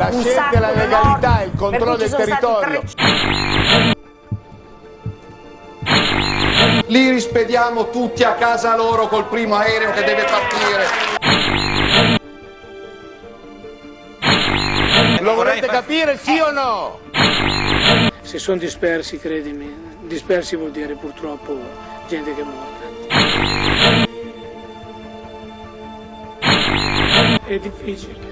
La un scelta sacco e la di legalità, morti, il controllo per cui del ci sono stati territorio. Li rispediamo tutti a casa loro col primo aereo che deve partire. Lo volete capire, sì o no? Si sono dispersi, credimi. Dispersi vuol dire purtroppo gente che è morta. È difficile.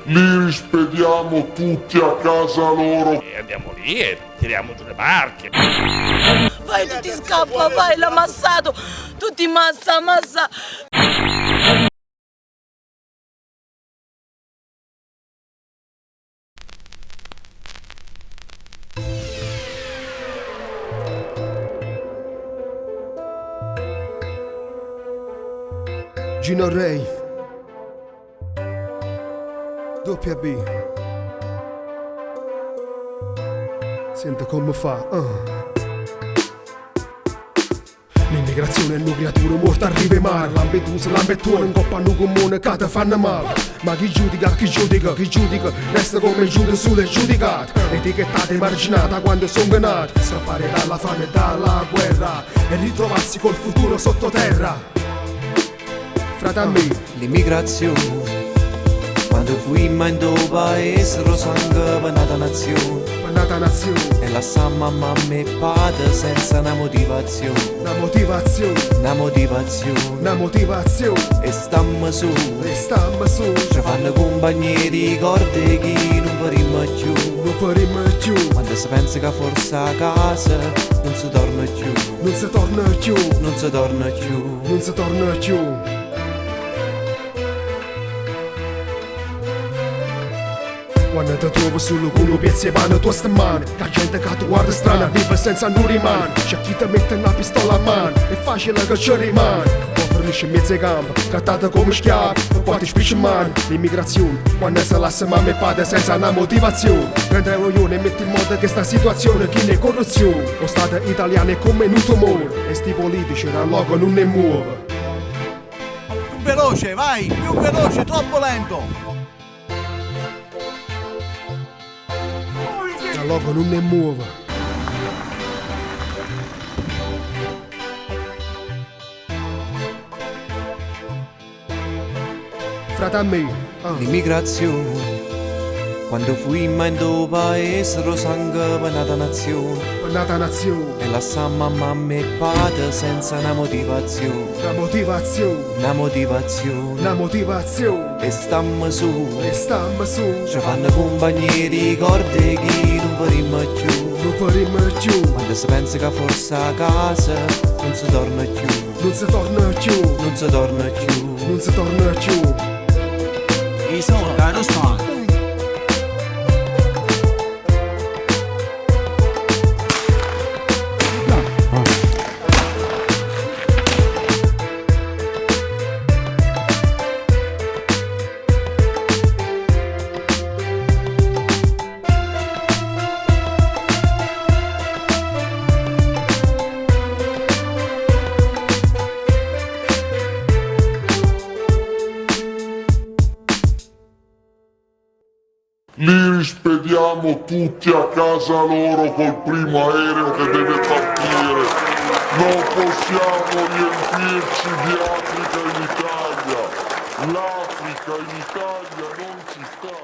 Li rispediamo tutti a casa loro. E andiamo lì e tiriamo giù le barche. Vai, tutti scappa, vai, l'ha ammassato. Tutti massa, massa. Gino Ray, doppia B. Senta come fa. L'immigrazione è una creatura morta arriva male. Lampedusa, Lampettone, in coppa hanno comune che ti fanno male. Ma chi giudica, resta come giudica sulle giudicate. Etichettata e marginata quando sono nati. Scappare dalla fame e dalla guerra e ritrovarsi col futuro sottoterra. Fratelli, l'immigrazione, quando fuimmo in tuo paese, lo sangue per nata nazione. E la sa mamma e padre senza una motivazione. Una motivazione. E stamma su, ci fanno compagnia di ricordi che non faremo più. Quando si pensa che forse a casa non si torna più. Quando ti trovi solo con un pezzo di pane tu stai mano. La gente che ti guarda strana vive senza non rimane. C'è chi ti mette una pistola a mano, è facile che ci rimane. Poi fornisce mezze gambe, trattata come schiavi, poi ti spicci in mano. L'immigrazione, quando si lascia mamma e padre senza una motivazione. Prende l'unione e metti in modo che sta situazione che ne corruzione. Lo Stato italiano è come un tumore e sti politici da logo non ne muove. Più veloce, vai, più veloce, troppo lento. Logo non ne muove. Fratelli, l'immigrazione, quando fuimmo in tuo paese, lo sangue per nata nazione. E la sa mamma e padre senza una motivazione. Una motivazione. E stamma su, ci fanno compagnia di ricordi che non faremo più. Quando si pensa che forse a casa non si torna più. I sono caro stanco. Li rispediamo tutti a casa loro col primo aereo che deve partire. Non possiamo riempirci di Africa in Italia. L'Africa in Italia non ci sta.